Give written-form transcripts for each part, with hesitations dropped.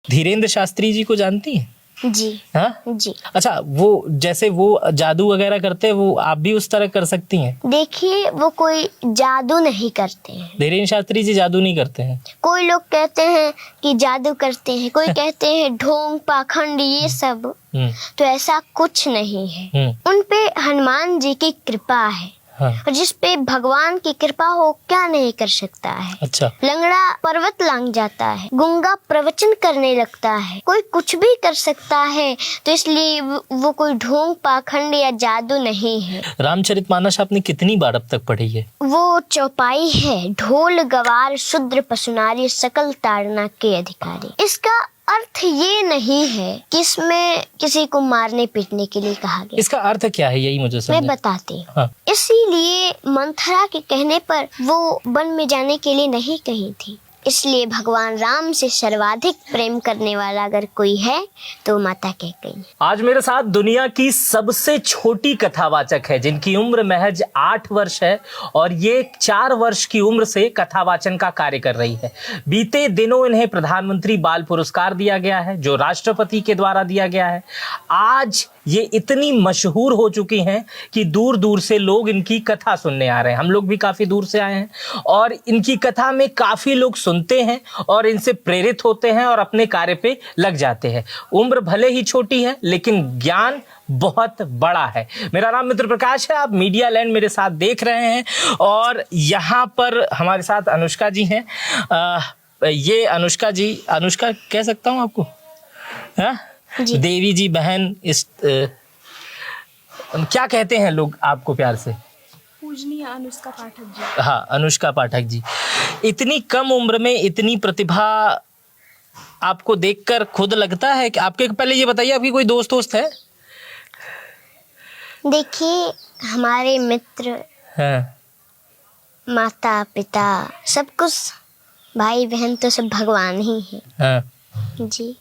धीरेन्द्र शास्त्री जी को जानती हैं? जी। हाँ जी। अच्छा, वो जैसे वो जादू वगैरह करते हैं, वो आप भी उस तरह कर सकती हैं? देखिए, वो कोई जादू नहीं करते हैं। धीरेन्द्र शास्त्री जी जादू नहीं करते हैं? कोई लोग कहते हैं कि जादू करते हैं, कोई कहते हैं ढोंग पाखंड ये सब, तो ऐसा कुछ नहीं है। उन पे हनुमान जी की कृपा है। हाँ। और जिस पे भगवान की कृपा हो क्या नहीं कर सकता है। अच्छा। लंगड़ा पर्वत लांग जाता है, गूंगा प्रवचन करने लगता है, कोई कुछ भी कर सकता है, तो इसलिए वो कोई ढोंग पाखंड या जादू नहीं है। रामचरितमानस आपने कितनी बार अब तक पढ़ी है? वो चौपाई है, ढोल गवार शूद्र पशुनारी सकल ताड़ना के अधिकारी। इसका अर्थ ये नहीं है कि इसमें किसी को मारने पीटने के लिए कहा गया। इसका अर्थ क्या है, यही मुझे समझ। मैं बताती हूँ। हाँ। इसीलिए मंथरा के कहने पर वो वन में जाने के लिए नहीं कही थी। इसलिए भगवान राम से सर्वाधिक प्रेम करने वाला अगर कोई है तो माता कैकेयी। आज मेरे साथ दुनिया की सबसे छोटी कथावाचक है, जिनकी उम्र महज 8 वर्ष है और ये 4 वर्ष की उम्र से कथावाचन का कार्य कर रही है। बीते दिनों इन्हें प्रधानमंत्री बाल पुरस्कार दिया गया है, जो राष्ट्रपति के द्वारा दिया गया है। आज ये इतनी मशहूर हो चुकी हैं कि दूर दूर से लोग इनकी कथा सुनने आ रहे हैं। हम लोग भी काफ़ी दूर से आए हैं और इनकी कथा में काफ़ी लोग सुनते हैं और इनसे प्रेरित होते हैं और अपने कार्य पे लग जाते हैं। उम्र भले ही छोटी है लेकिन ज्ञान बहुत बड़ा है। मेरा नाम मित्र प्रकाश है, आप मीडिया लैंड मेरे साथ देख रहे हैं और यहाँ पर हमारे साथ अनुष्का जी हैं। ये अनुष्का जी, अनुष्का कह सकता हूँ आपको? हाँ, देवी जी, बहन, इस क्या कहते हैं लोग आपको प्यार से? पूजनीय अनुष्का पाठक जी। हाँ, अनुष्का पाठक जी। इतनी कम उम्र में इतनी प्रतिभा आपको देखकर खुद लगता है कि आपके, पहले ये बताइए आपकी कोई दोस्त है? देखिए, हमारे मित्र, हाँ। माता पिता, सब कुछ, भाई बहन तो सब भगवान ही है। हाँ। जी।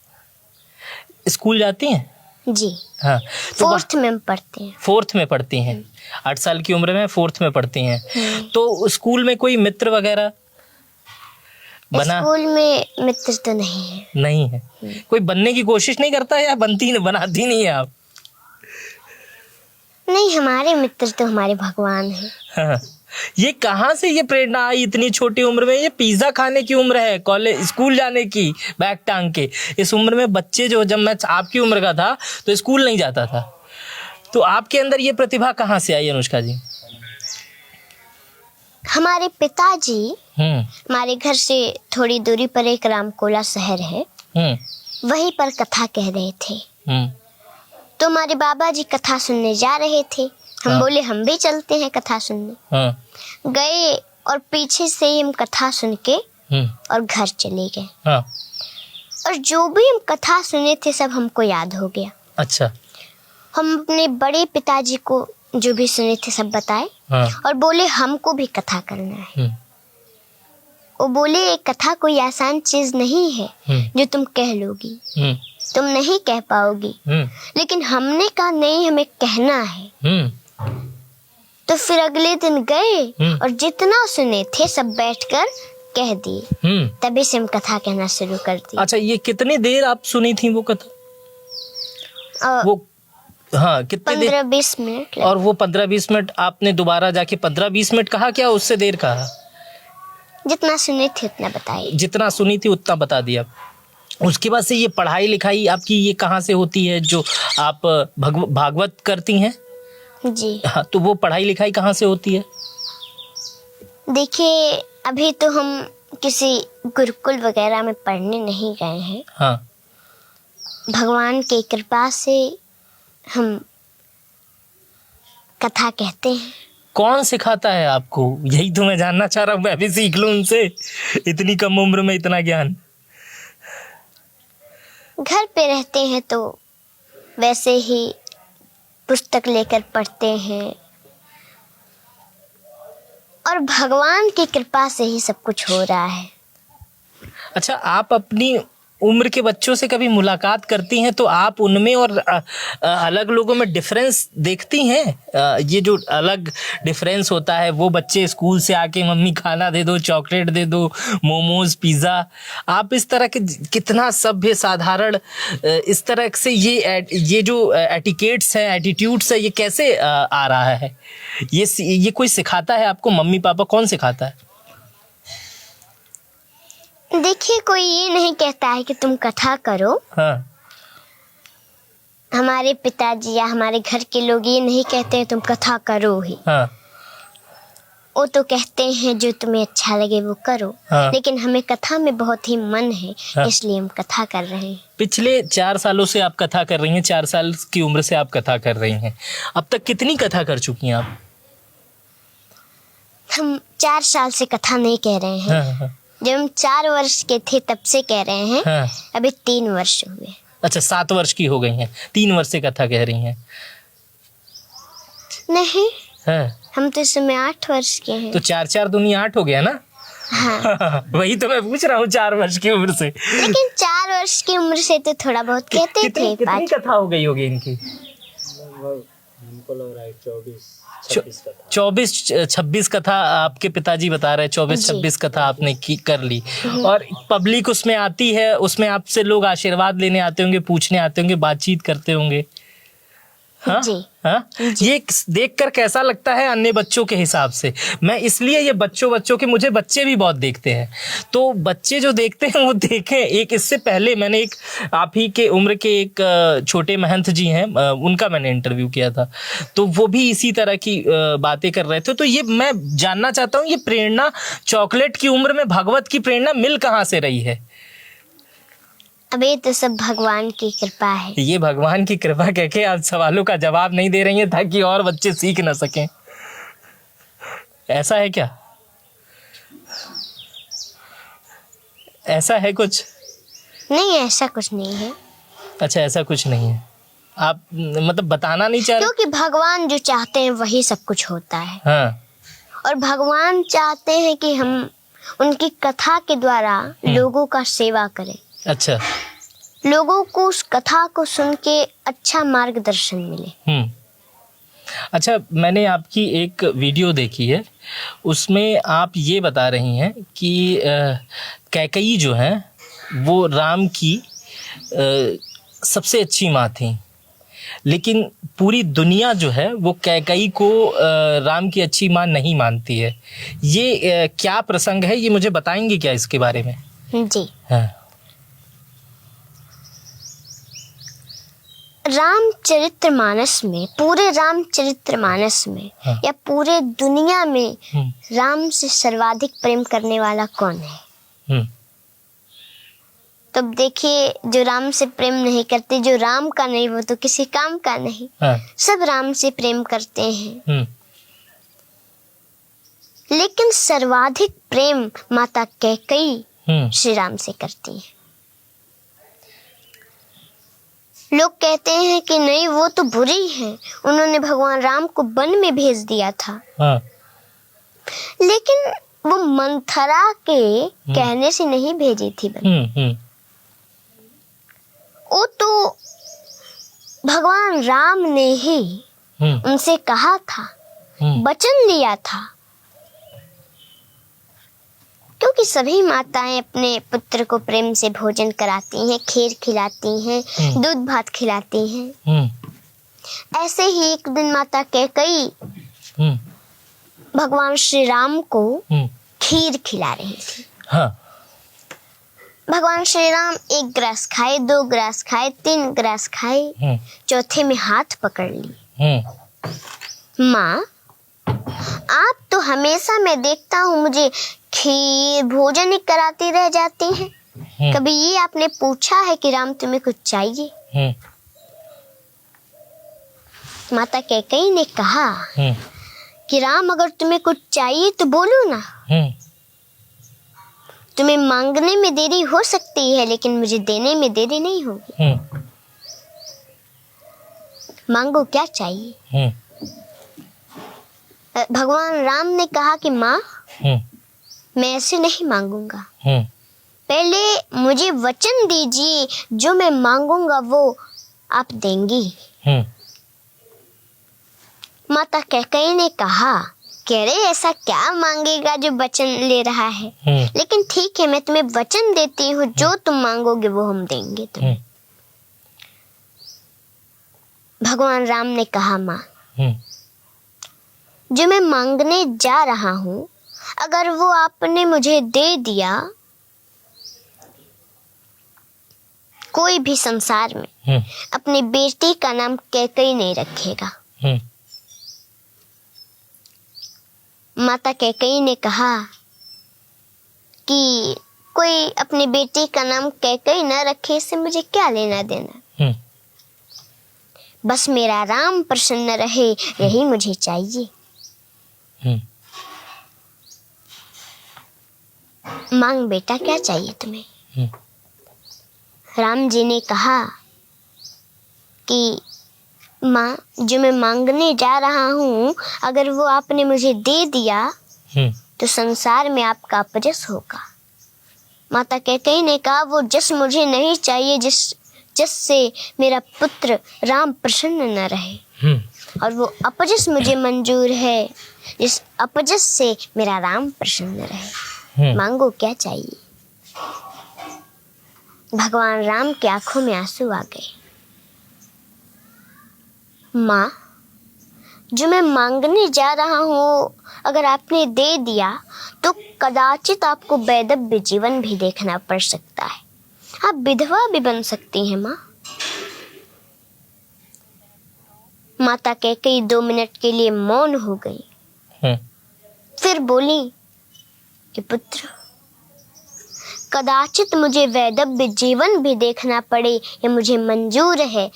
स्कूल जाती हैं? जी। हाँ। तो 4th में पढ़ते हैं। 4th में पढ़ती हैं? 8 साल की उम्र में 4th में पढ़ती हैं। तो स्कूल में कोई मित्र वगैरह बना? स्कूल में मित्र तो नहीं है। नहीं है? कोई बनने की कोशिश नहीं करता है या बनाती नहीं है आप? नहीं, हमारे मित्र तो हमारे भगवान हैं। हाँ। ये कहाँ से ये प्रेरणा आई इतनी छोटी उम्र में? ये पिज्जा खाने की उम्र है, कॉलेज स्कूल जाने की, बैग टांग के। इस उम्र में बच्चे जो, जब मैं आपकी उम्र का था तो स्कूल नहीं जाता था, तो आपके अंदर ये प्रतिभा कहाँ से आई अनुष्का जी? हमारे पिताजी, हमारे घर से थोड़ी दूरी पर एक रामकोला शहर है, वहीं पर कथा कह रहे थे। तो हमारे बाबा जी कथा सुनने जा रहे थे। हम बोले हम भी चलते हैं कथा सुनने। गए और पीछे से ही हम कथा सुन के और घर चले गए। और जो भी हम कथा सुने थे सब हमको याद हो गया। अच्छा। हम अपने बड़े पिताजी को जो भी सुने थे सब बताए और बोले हमको भी कथा करना है। वो बोले कथा कोई आसान चीज नहीं है जो तुम कह लोगी, तुम नहीं कह पाओगी, लेकिन हमने कहा नहीं, हमें कहना है। तो फिर अगले दिन गए और जितना सुने थे सब बैठकर कह दिए। तभी से हम कथा कहना शुरू कर दी। अच्छा, ये कितनी देर आप सुनी थी वो कथा? वो हाँ, कितने 15-20 मिनट। और वो 15-20 मिनट आपने दोबारा जाके 15-20 मिनट कहा, क्या उससे देर कहा? जितना सुनी थी उतना बताई। जितना सुनी थी उतना बता दिया। उसके बाद से ये पढ़ाई लिखाई आपकी ये कहाँ से होती है, जो आप भागवत करती हैं? जी। हाँ, तो वो पढ़ाई लिखाई कहाँ से होती है? देखिए, अभी तो हम किसी गुरुकुल वगैरह में पढ़ने नहीं गए हैं। हाँ। भगवान की कृपा से हम कथा कहते हैं। कौन सिखाता है आपको? यही तो मैं जानना चाह रहा हूँ, मैं भी सीख लूँ उनसे, इतनी कम उम्र में इतना ज्ञान। घर पे रहते हैं तो वैसे ही पुस्तक लेकर पढ़ते हैं और भगवान की कृपा से ही सब कुछ हो रहा है। अच्छा, आप अपनी उम्र के बच्चों से कभी मुलाकात करती हैं तो आप उनमें और अलग लोगों में डिफरेंस देखती हैं? ये जो अलग डिफरेंस होता है, वो बच्चे स्कूल से आके मम्मी खाना दे दो, चॉकलेट दे दो, मोमोज, पिज़्ज़ा, आप इस तरह के कितना सभ्य साधारण इस तरह से ये जो एटिकेट्स हैं, एटीट्यूड्स है, ये कैसे आ रहा है? ये कोई सिखाता है आपको? मम्मी पापा कौन सिखाता है? देखिए, कोई ये नहीं कहता है कि तुम कथा करो। हाँ। हमारे पिताजी या हमारे घर के लोग ये नहीं कहते हैं तुम कथा करो ही। हाँ। वो तो कहते हैं जो तुम्हें अच्छा लगे वो करो। हाँ। लेकिन हमें कथा में बहुत ही मन है, हाँ। इसलिए हम कथा कर रहे हैं। पिछले 4 सालों से आप कथा कर रही हैं, 4 साल की उम्र से आप कथा कर रही हैं। अब तक कितनी कथा कर चुकी हैं आप? हम 4 साल से कथा नहीं कह रहे हैं। हाँ, हाँ, जब हम 4 वर्ष के थे तब से कह रहे हैं। हाँ। अभी 3 वर्ष हुए। अच्छा, 7 वर्ष की हो गई हैं, 3 वर्ष से कथा कह रही हैं। नहीं, हाँ। हम तो इस समय 8 वर्ष के हैं। तो 4 दूनी 8 हो गया ना? हाँ। वही तो मैं पूछ रहा हूँ, 4 वर्ष की उम्र से। लेकिन 4 वर्ष की उम्र से तो थोड़ा बहुत कहते थे। कितनी कथा हो गई होगी इनकी? हमको लग रहा है 24-26 कथा आपके पिताजी बता रहे हैं। 24-26 कथा आपने कर ली, और पब्लिक उसमें आती है, उसमें आपसे लोग आशीर्वाद लेने आते होंगे, पूछने आते होंगे, बातचीत करते होंगे। हाँ? जी। हाँ? ये देखकर कैसा लगता है अन्य बच्चों के हिसाब से? मैं इसलिए ये बच्चों के, मुझे बच्चे भी बहुत देखते हैं, तो बच्चे जो देखते हैं वो देखें। एक इससे पहले मैंने एक आप ही के उम्र के एक छोटे महंत जी हैं, उनका मैंने इंटरव्यू किया था, तो वो भी इसी तरह की बातें कर रहे थे। तो ये मैं जानना चाहता हूँ, ये प्रेरणा चॉकलेट की उम्र में भगवत की प्रेरणा मिल कहाँ से रही है? अब ये तो सब भगवान की कृपा है। ये भगवान की कृपा कह के आप सवालों का जवाब नहीं दे रही हैं ताकि और बच्चे सीख ना सकें, ऐसा है क्या? ऐसा है कुछ? नहीं, ऐसा कुछ नहीं है। अच्छा, ऐसा कुछ नहीं है। आप मतलब बताना नहीं चाह रहे? क्योंकि भगवान जो चाहते हैं वही सब कुछ होता है। हाँ। और भगवान चाहते हैं कि हम उनकी कथा के द्वारा लोगों का सेवा करें। अच्छा। लोगों को उस कथा को सुन के अच्छा मार्गदर्शन मिले। अच्छा, मैंने आपकी एक वीडियो देखी है, उसमें आप ये बता रही हैं कि कैकेयी जो है वो राम की सबसे अच्छी माँ थी, लेकिन पूरी दुनिया जो है वो कैकेयी को राम की अच्छी माँ नहीं मानती है। ये क्या प्रसंग है, ये मुझे बताएंगे क्या इसके बारे में? जी। हाँ। रामचरितमानस में, पूरे रामचरितमानस में, हाँ। या पूरे दुनिया में राम से सर्वाधिक प्रेम करने वाला कौन है? तब देखिए, जो राम से प्रेम नहीं करते, जो राम का नहीं, वो तो किसी काम का नहीं। हाँ। सब राम से प्रेम करते हैं। लेकिन सर्वाधिक प्रेम माता कैकेयी श्री राम से करती है। लोग कहते हैं कि नहीं, वो तो बुरी है, उन्होंने भगवान राम को वन में भेज दिया था। हाँ। लेकिन वो मंथरा के कहने से नहीं भेजी थी वन। वो तो भगवान राम ने ही उनसे कहा था, वचन लिया था। क्योंकि सभी माताएं अपने पुत्र को प्रेम से भोजन कराती हैं, खीर खिलाती हैं, दूध भात खिलाती हैं। ऐसे ही एक दिन माता कैकेयी भगवान श्री राम को खीर खिला रही थी। हाँ। भगवान श्री राम 1 ग्रास खाए, 2 ग्रास खाए, 3 ग्रास खाए, चौथे में हाथ पकड़ ली। माँ, आप तो हमेशा मैं देखता हूँ मुझे खीर भोजन ही कराती रह जाती हैं। कभी ये आपने पूछा है कि राम तुम्हें कुछ चाहिए? माता कैकेयी ने कहा कि राम, अगर तुम्हें कुछ चाहिए तो बोलो ना। तुम्हें मांगने में देरी हो सकती है, लेकिन मुझे देने में देरी नहीं होगी। मांगो, क्या चाहिए? भगवान राम ने कहा कि माँ, मैं ऐसे नहीं मांगूंगा, पहले मुझे वचन दीजिए, जो मैं मांगूंगा वो आप देंगी। माता कैकेयी ने कहा, कह रहे ऐसा क्या मांगेगा जो वचन ले रहा है, लेकिन ठीक है, मैं तुम्हें वचन देती हूँ, जो तुम मांगोगे वो हम देंगे तुम्हें। भगवान राम ने कहा, माँ जो मैं मांगने जा रहा हूँ, अगर वो आपने मुझे दे दिया, कोई भी संसार में अपनी बेटी का नाम कैकेयी नहीं रखेगा। माता कैकेयी ने कहा कि कोई अपनी बेटी का नाम कैकेयी न रखे, इससे मुझे क्या लेना देना, बस मेरा राम प्रसन्न रहे, यही मुझे चाहिए। मांग बेटा, क्या चाहिए तुम्हें? राम जी ने कहा कि माँ, जो मैं मांगने जा रहा हूँ, अगर वो आपने मुझे दे दिया तो संसार में आपका अपजस होगा। माता कैकेयी ने कहा, वो जस मुझे नहीं चाहिए जिससे मेरा पुत्र राम प्रसन्न न रहे, और वो अपजस मुझे मंजूर है, जिस अपजस से मेरा राम प्रसन्न रहे। मांगो, क्या चाहिए? भगवान राम की आंखों में आंसू आ गए। माँ, जो मैं मांगने जा रहा हूँ, अगर आपने दे दिया तो कदाचित आपको वैधव्य जीवन भी देखना पड़ सकता है, आप विधवा भी बन सकती हैं। माँ, माता कैकेयी 2 मिनट के लिए मौन हो गई, फिर बोली कि पुत्र, कदाचित मुझे वैधव्य जीवन भी देखना पड़े, ये मुझे मंजूर है,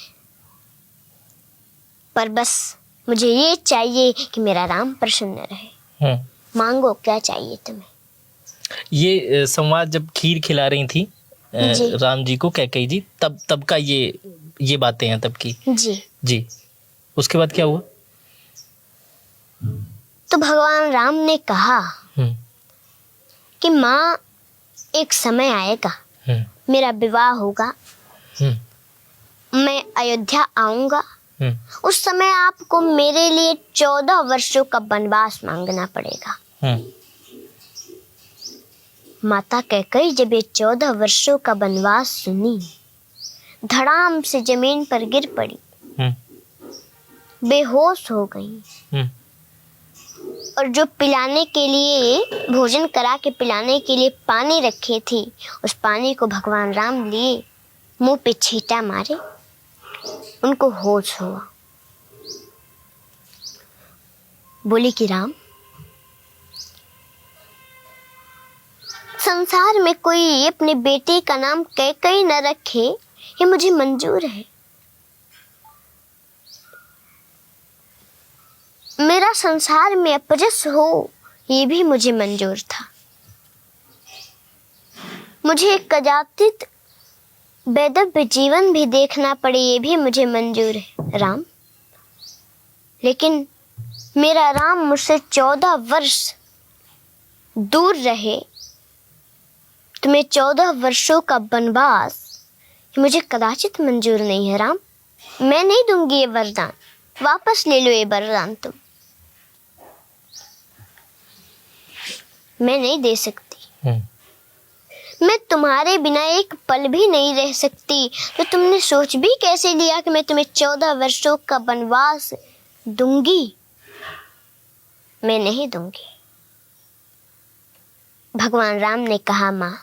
पर बस मुझे ये चाहिए कि मेरा राम प्रसन्न रहे। मांगो, क्या चाहिए तुम्हें? ये संवाद जब खीर खिला रही थी राम जी को कैकेयी जी, तब का ये बातें हैं तब की। जी। उसके बाद क्या हुआ? तो भगवान राम ने कहा कि माँ, एक समय आएगा, मेरा विवाह होगा, मैं अयोध्या आऊंगा, उस समय आपको मेरे लिए 14 वर्षों का वनवास मांगना पड़ेगा। माता कैकेयी जब ये 14 वर्षों का वनवास सुनी, धड़ाम से जमीन पर गिर पड़ी, बेहोश हो गई, और जो पिलाने के लिए, भोजन करा के पिलाने के लिए पानी रखे थी, उस पानी को भगवान राम लिए, मुंह पे छींटा मारे, उनको होश हुआ। बोली कि राम, संसार में कोई अपने बेटे का नाम कैकेयी न रखे, ये मुझे मंजूर है। मेरा संसार में अपजस हो, ये भी मुझे मंजूर था। मुझे कदाचित वैधव्य जीवन भी देखना पड़े, ये भी मुझे मंजूर है राम, लेकिन मेरा राम मुझसे 14 वर्ष दूर रहे, तुम्हें 14 वर्षों का वनवास मुझे कदाचित मंजूर नहीं है राम। मैं नहीं दूंगी ये वरदान, वापस ले लो ये वरदान तुम, मैं नहीं दे सकती। मैं तुम्हारे बिना एक पल भी नहीं रह सकती, तो तुमने सोच भी कैसे लिया कि मैं तुम्हें 14 वर्षों का वनवास दूंगी? मैं नहीं दूंगी। भगवान राम ने कहा, माँ,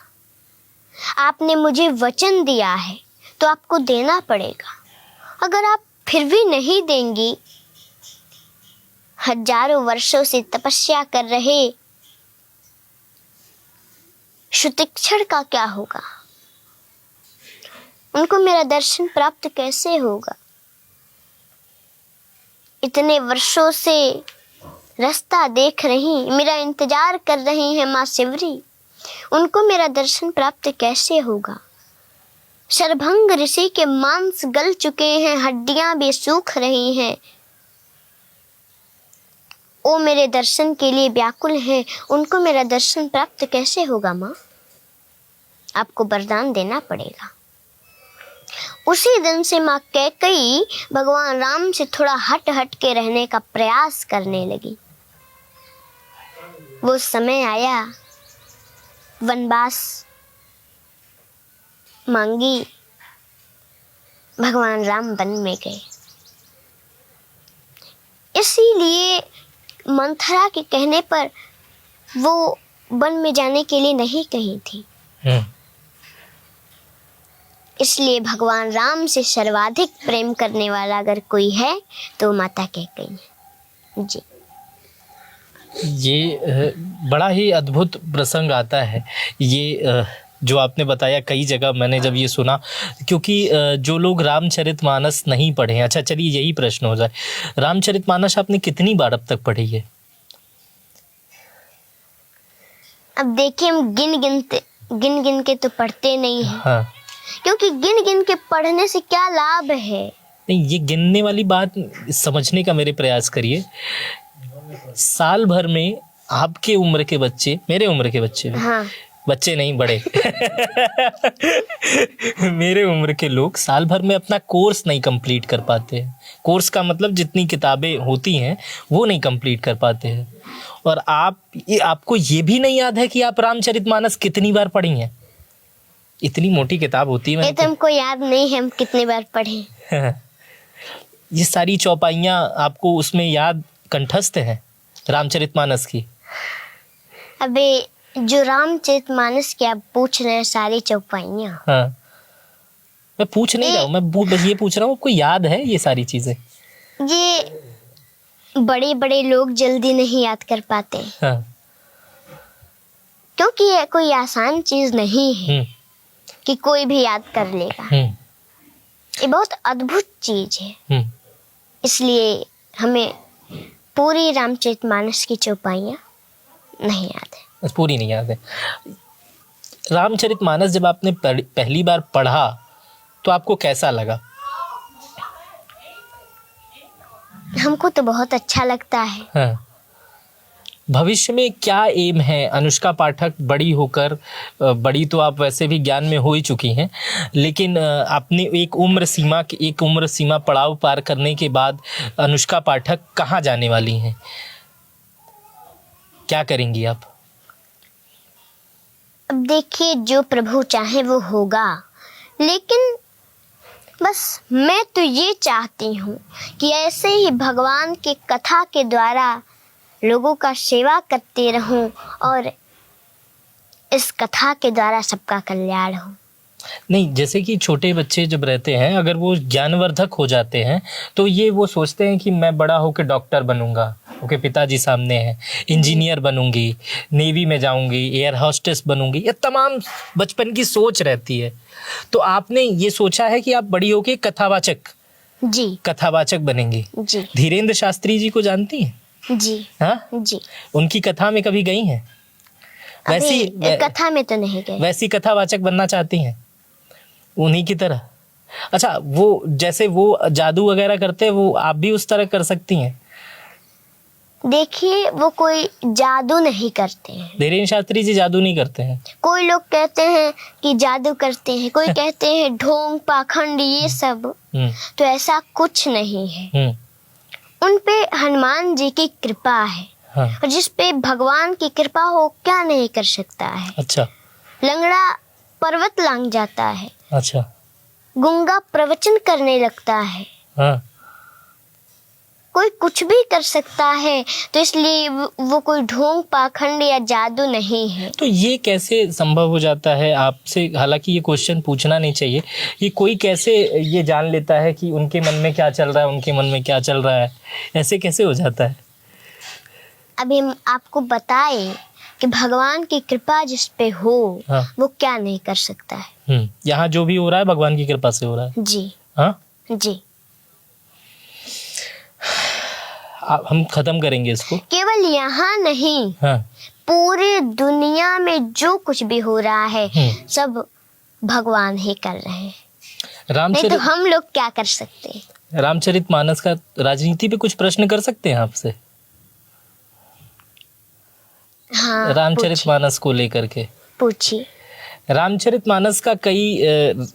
आपने मुझे वचन दिया है तो आपको देना पड़ेगा। अगर आप फिर भी नहीं देंगी, हजारों वर्षों से तपस्या कर रहे शुतिक्षण का क्या होगा? उनको मेरा दर्शन प्राप्त कैसे होगा? इतने वर्षों से रास्ता देख रही, मेरा इंतजार कर रही है माँ शिवरी, उनको मेरा दर्शन प्राप्त कैसे होगा? शरभंग ऋषि के मांस गल चुके हैं, हड्डियां भी सूख रही हैं, वो मेरे दर्शन के लिए व्याकुल हैं, उनको मेरा दर्शन प्राप्त कैसे होगा माँ? आपको वरदान देना पड़ेगा। उसी दिन से माँ कैकेयी भगवान राम से थोड़ा हट हट के रहने का प्रयास करने लगी। वो समय आया, वनवास मांगी, भगवान राम वन में गए। इसीलिए मंथरा के कहने पर वो वन में जाने के लिए नहीं कही थी। इसलिए भगवान राम से सर्वाधिक प्रेम करने वाला अगर कोई है तो माता कैकेयी है जी। ये बड़ा ही अद्भुत प्रसंग आता है। ये जो आपने बताया, कई जगह मैंने जब ये सुना, क्योंकि जो लोग रामचरितमानस नहीं पढ़े हैं, अच्छा चलिए यही प्रश्न हो जाए, रामचरितमानस आपने कितनी बार अब तक पढ़ी है? अब देखिए, हम गिन गिन के तो पढ़ते नहीं हैं। हाँ। क्योंकि गिन गिन के पढ़ने से क्या लाभ है? नहीं, ये गिनने वाली बात समझने का मेरे प्रयास करिए। साल भर में आपके उम्र के बच्चे, मेरे उम्र के बच्चे, हाँ। बच्चे नहीं बड़े मेरे उम्र के लोग साल भर में अपना कोर्स नहीं कंप्लीट कर पाते हैं। कोर्स का मतलब जितनी किताबें होती हैं वो नहीं कंप्लीट कर पाते हैं। और आपको ये भी नहीं याद है कि आप रामचरितमानस कितनी बार पढ़ी हैं? इतनी मोटी किताब होती है। ये तो हमको याद नहीं है हम कितनी बार पढ़े। ये सारी चौपाइयाँ आपको उसमें याद, कंठस्थ हैं रामचरितमानस की? अबे जो रामचरितमानस की आप पूछ रहे हैं सारी चौपाइयाँ, हाँ, मैं पूछ नहीं रहा हूँ, मैं बस ये पूछ रहा हूँ आपको याद है ये सारी चीजें? ये बड़े बड़े लोग जल्दी नहीं याद कर पाते। हाँ। क्योंकि ये कोई आसान चीज नहीं है कि कोई भी याद कर लेगा। ये बहुत अद्भुत चीज है। इसलिए हमें पूरी रामचरितमानस की चौपाइयाँ नहीं याद है। पूरी नहीं याद है। रामचरितमानस जब आपने पहली बार पढ़ा तो आपको कैसा लगा? हमको तो बहुत अच्छा लगता है। हाँ। भविष्य में क्या एम है अनुष्का पाठक बड़ी होकर? बड़ी तो आप वैसे भी ज्ञान में हो ही चुकी हैं, लेकिन आपने एक उम्र सीमा पड़ाव पार करने के बाद अनुष्का पाठक कहाँ जाने वाली हैं? क्या करेंगी आप? अब देखिए, जो प्रभु चाहे वो होगा, लेकिन बस मैं तो ये चाहती हूँ कि ऐसे ही भगवान की कथा के द्वारा लोगों का सेवा करते रहूं और इस कथा के द्वारा सबका कल्याण हो। नहीं, जैसे कि छोटे बच्चे जब रहते हैं, अगर वो ज्ञानवर्धक हो जाते हैं तो ये वो सोचते हैं कि मैं बड़ा होकर डॉक्टर बनूंगा, ओके, पिताजी सामने हैं, इंजीनियर बनूंगी, नेवी में जाऊंगी, एयर होस्टेस बनूंगी, ये तमाम बचपन की सोच रहती है। तो आपने ये सोचा है कि आप बड़ी होकर कथावाचक बनेंगी? जी। धीरेन्द्र शास्त्री जी को जानती हैं? जी। हाँ जी। उनकी कथा में कभी गई हैं? वैसी कथा में तो नहीं गई। वैसी कथावाचक बनना चाहती हैं उन्हीं की तरह? अच्छा, वो जैसे वो जादू वगैरह करते हैं, वो आप भी उस तरह कर सकती हैं? देखिए, वो कोई जादू नहीं करते हैं। धीरेन्द्र शास्त्री जी जादू नहीं करते हैं। कोई लोग कहते हैं कि जादू करते हैं, कोई कहते हैं ढोंग पाखंड ये सब, तो ऐसा कुछ नहीं है। उन पे हनुमान जी की कृपा है। हाँ। और जिस पे भगवान की कृपा हो क्या नहीं कर सकता है। अच्छा। लंगड़ा पर्वत लांग जाता है। अच्छा। गूंगा प्रवचन करने लगता है। हाँ। कोई कुछ भी कर सकता है, तो इसलिए वो कोई ढोंग पाखंड या जादू नहीं है। तो ये कैसे संभव हो जाता है आपसे? हालांकि ये क्वेश्चन पूछना नहीं चाहिए, ये कोई कैसे ये जान लेता है कि उनके मन में क्या चल रहा है, उनके मन में क्या चल रहा है? ऐसे कैसे हो जाता है? अभी हम आपको बताए कि भगवान की कृपा जिस पे हो, हाँ, वो क्या नहीं कर सकता है। यहाँ जो भी हो रहा है भगवान की कृपा से हो रहा है। जी। हाँ जी। हम खत्म करेंगे इसको। केवल यहाँ नहीं, हाँ, पूरी दुनिया में जो कुछ भी हो रहा है सब भगवान ही कर रहे हैं। नहीं तो हम लोग क्या कर सकते हैं? रामचरितमानस का राजनीति पे कुछ प्रश्न कर सकते हैं आपसे? हाँ, रामचरितमानस को लेकर के पूछिए। रामचरितमानस का कई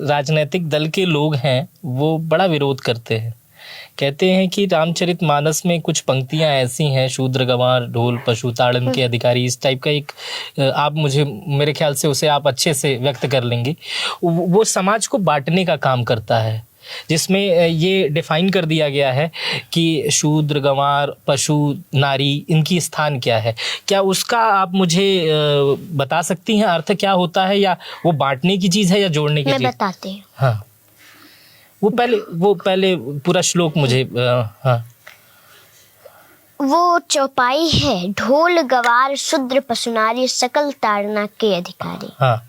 राजनीतिक दल के लोग हैं वो बड़ा विरोध करते हैं, कहते हैं कि रामचरितमानस में कुछ पंक्तियां ऐसी हैं, शूद्र गंवार ढोल पशु ताड़न के अधिकारी, इस टाइप का एक आप मुझे मेरे ख्याल से उसे आप अच्छे से व्यक्त कर लेंगे, वो समाज को बांटने का काम करता है, जिसमें ये डिफाइन कर दिया गया है कि शूद्र गंवार पशु नारी इनकी स्थान क्या है। क्या उसका आप मुझे बता सकती हैं अर्थ क्या होता है, या वो बांटने की चीज़ है या जोड़ने की चीज़? मैं बताती हूँ। हाँ, वो पहले पूरा श्लोक मुझे हाँ। वो चौपाई है, ढोल गवार शूद्र पशु नारी सकल ताड़ना के अधिकारी। हाँ।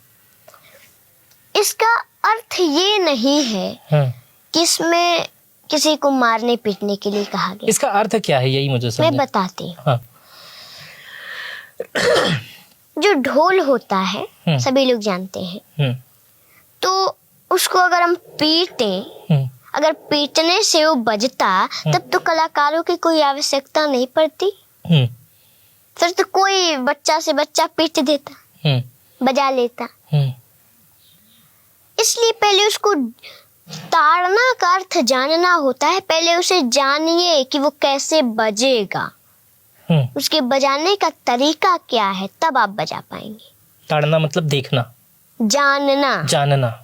इसका अर्थ ये नहीं है हाँ। कि इसमें किसी को मारने पीटने के लिए कहा गया। इसका अर्थ क्या है यही मुझे समझ। मैं बताती हूँ। हाँ। जो ढोल होता है सभी लोग जानते हैं, तो उसको अगर हम पीटें, अगर पीटने से वो बजता तब तो कलाकारों की कोई आवश्यकता नहीं पड़ती, फिर तो कोई बच्चा से बच्चा पीट देता, बजा लेता। इसलिए पहले उसको ताड़ना का अर्थ जानना होता है, पहले उसे जानिए कि वो कैसे बजेगा, उसके बजाने का तरीका क्या है, तब आप बजा पाएंगे। ताड़ना मतलब देखना, जानना,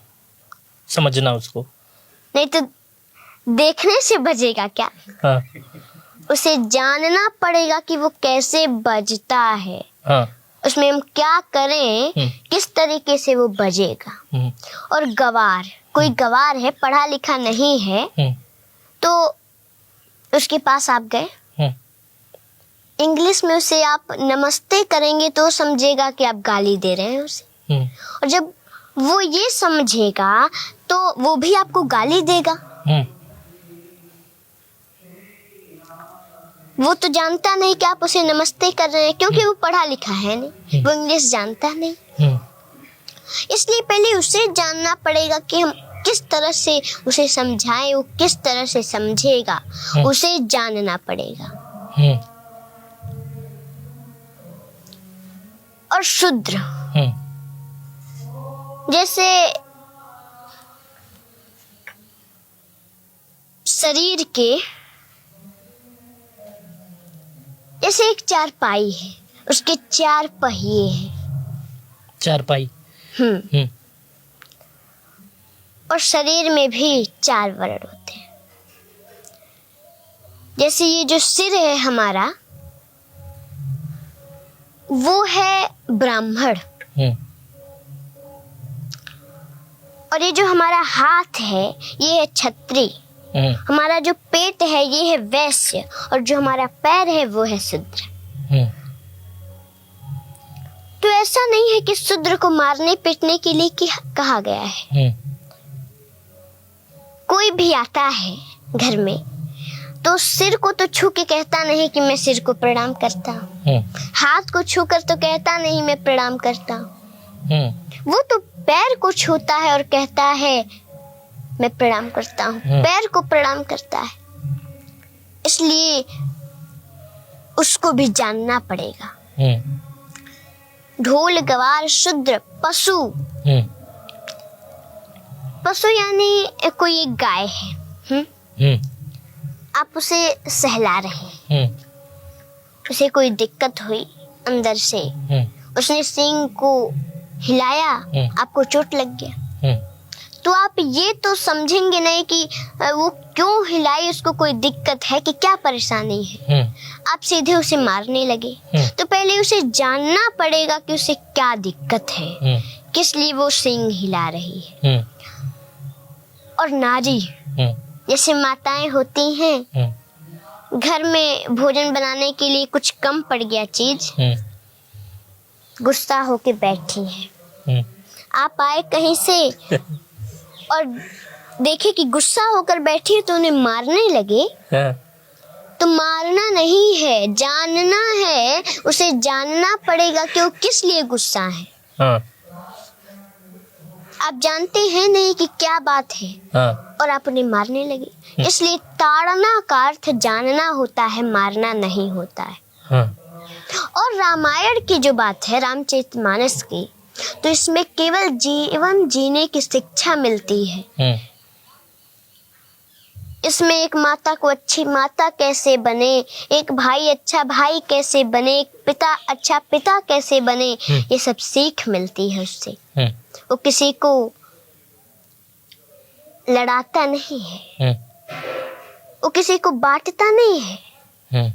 समझना उसको, नहीं तो देखने से बजेगा क्या। हाँ। उसे जानना पड़ेगा कि वो कैसे बजता है, हाँ। उसमें हम क्या करें, किस तरीके से वो बजेगा। और गवार, कोई गवार है पढ़ा लिखा नहीं है, तो उसके पास आप गए, इंग्लिश में उसे आप नमस्ते करेंगे तो समझेगा कि आप गाली दे रहे हैं उसे, और जब वो ये समझेगा तो वो भी आपको गाली देगा। वो तो जानता नहीं कि आप उसे नमस्ते कर रहे हैं, क्योंकि वो पढ़ा लिखा है नहीं, वो इंग्लिश जानता नहीं। इसलिए पहले उसे जानना पड़ेगा कि हम किस तरह से उसे समझाएं, वो किस तरह से समझेगा, उसे जानना पड़ेगा। और शूद्र, जैसे शरीर के, जैसे एक चारपाई है, उसके 4 पहिए हैं। चारपाई। और शरीर में भी 4 वर्ण होते हैं। जैसे ये जो सिर है हमारा, वो है ब्राह्मण, और ये जो हमारा हाथ है ये है क्षत्रिय, हमारा जो पेट है ये है वैश्य, और जो हमारा पैर है वो है शूद्र। तो ऐसा नहीं है कि शूद्र को मारने पीटने के लिए कहा गया है। कोई भी आता है घर में तो सिर को तो छू के कहता नहीं कि मैं सिर को प्रणाम करता हूँ, हाथ को छू कर तो कहता नहीं मैं प्रणाम करता हूँ, वो तो पैर को छूता है और कहता है मैं प्रणाम करता हूँ, पैर को प्रणाम करता है। इसलिए उसको भी जानना पड़ेगा। ढोल गवार शूद्र पशु, पशु यानी कोई एक गाय है, आप उसे सहला रहे हैं, उसे कोई दिक्कत हुई अंदर से, उसने सींग को हिलाया, आपको चोट लग गया, तो आप ये तो समझेंगे नहीं कि वो क्यों हिलाई, उसको कोई दिक्कत है कि क्या परेशानी है, आप सीधे उसे मारने लगे। तो पहले उसे जानना पड़ेगा कि उसे क्या दिक्कत है, किस लिए वो सींग हिला रही है। और नारी, जैसे माताएं होती हैं, घर में भोजन बनाने के लिए कुछ कम पड़ गया चीज, गुस्सा होके बैठी हैं, आप आए कहीं से और देखे कि गुस्सा होकर बैठी है तो उन्हें मारने लगे, तो मारना नहीं है, जानना है, उसे जानना पड़ेगा कि वो किस लिए गुस्सा है। आप जानते हैं नहीं कि क्या बात है, और आप उन्हें मारने लगे। इसलिए ताड़ना का अर्थ जानना होता है, मारना नहीं होता है। और रामायण की जो बात है, रामचरितमानस की, तो इसमें केवल जीवन जीने की शिक्षा मिलती है। इसमें एक माता को अच्छी माता कैसे बने, एक भाई अच्छा भाई कैसे बने, एक पिता अच्छा पिता कैसे बने, ये सब सीख मिलती है उससे। वो किसी को लड़ाता नहीं है, वो किसी को बांटता नहीं है,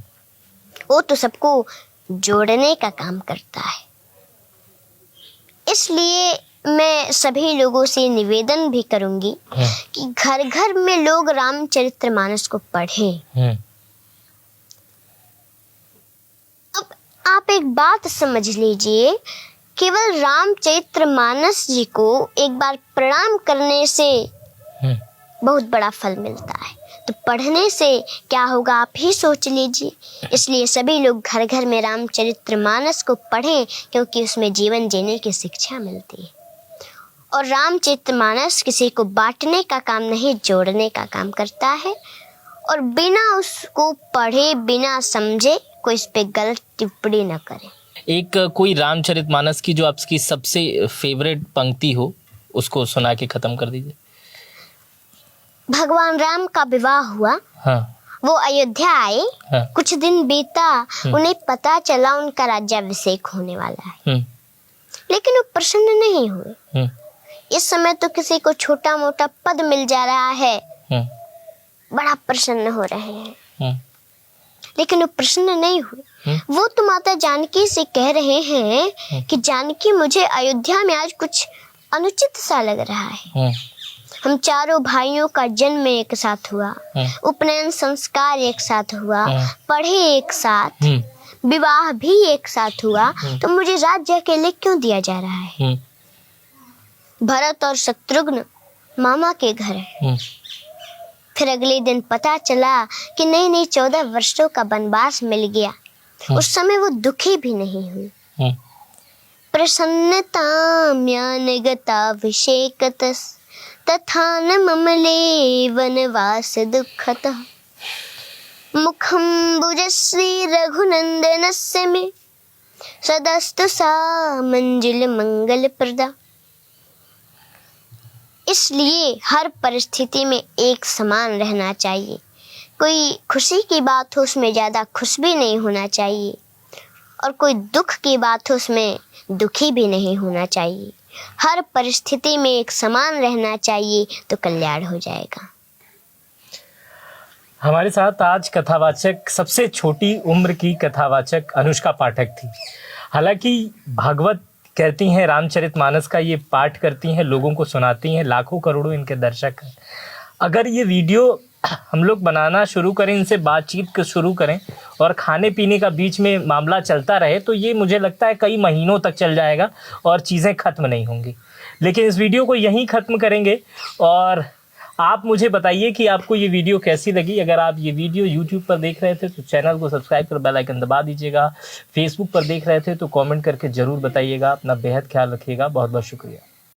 वो तो सबको जोड़ने का काम करता है। इसलिए मैं सभी लोगों से निवेदन भी करूंगी कि घर घर में लोग रामचरितमानस को पढ़ें। अब आप एक बात समझ लीजिए, केवल रामचरितमानस जी को एक बार प्रणाम करने से बहुत बड़ा फल मिलता है, तो पढ़ने से क्या होगा आप ही सोच लीजिए। इसलिए सभी लोग घर घर में रामचरितमानस को पढ़ें, क्योंकि उसमें जीवन जीने की शिक्षा मिलती है। और रामचरितमानस किसी को बांटने का काम नहीं, जोड़ने का काम करता है। और बिना उसको पढ़े, बिना समझे कोई इस पे गलत टिप्पणी न करे। एक कोई रामचरितमानस की जो आपकी सबसे फेवरेट पंक्ति हो, उसको सुना के खत्म कर दीजिए। भगवान राम का विवाह हुआ, वो अयोध्या आए, कुछ दिन बीता, उन्हें पता चला उनका राज्याभिषेक होने वाला है, लेकिन वो प्रसन्न नहीं हुए। इस समय तो किसी को छोटा मोटा पद मिल जा रहा है, बड़ा प्रसन्न हो रहे हैं, लेकिन वो प्रसन्न नहीं हुए। वो तो माता जानकी से कह रहे हैं कि जानकी मुझे अयोध्या में आज कुछ अनुचित सा लग रहा है। हम चारों भाइयों का जन्म एक साथ हुआ, उपनयन संस्कार एक साथ हुआ, पढ़े एक साथ, विवाह भी एक साथ हुआ, तो मुझे राज्य अकेले क्यों दिया जा रहा है? भरत और शत्रुघ्न मामा के घर है। फिर अगले दिन पता चला कि नहीं 14 वर्षों का वनवास मिल गया। उस समय वो दुखी भी नहीं हुई। प्रसन्नता ज्ञानगताभिषेकतस् तथा न ममले वनवास दुःखतः मुखं भुजश्री रघुनंदनस्य मे सदस्तु सा मंजुल मंगल प्रदा। इसलिए हर परिस्थिति में एक समान रहना चाहिए। कोई खुशी की बात हो उसमें ज़्यादा खुश भी नहीं होना चाहिए, और कोई दुख की बात हो उसमें दुखी भी नहीं होना चाहिए। हर परिस्थिति में एक समान रहना चाहिए, तो कल्याण हो जाएगा। हमारे साथ आज कथावाचक, सबसे छोटी उम्र की कथावाचक अनुष्का पाठक थी। हालांकि भागवत कहती हैं, रामचरितमानस का ये पाठ करती हैं, लोगों को सुनाती हैं, लाखों करोड़ों इनके दर्शक हैं। अगर ये वीडियो हम लोग बनाना शुरू करें, इनसे बातचीत शुरू करें और खाने पीने का बीच में मामला चलता रहे, तो ये मुझे लगता है कई महीनों तक चल जाएगा और चीज़ें ख़त्म नहीं होंगी। लेकिन इस वीडियो को यहीं ख़त्म करेंगे। और आप मुझे बताइए कि आपको ये वीडियो कैसी लगी। अगर आप ये वीडियो यूट्यूब पर देख रहे थे तो चैनल को सब्सक्राइब कर बेल आइकन दबा दीजिएगा। फेसबुक पर देख रहे थे तो कमेंट करके ज़रूर बताइएगा। अपना बेहद ख्याल रखिएगा। बहुत बहुत शुक्रिया।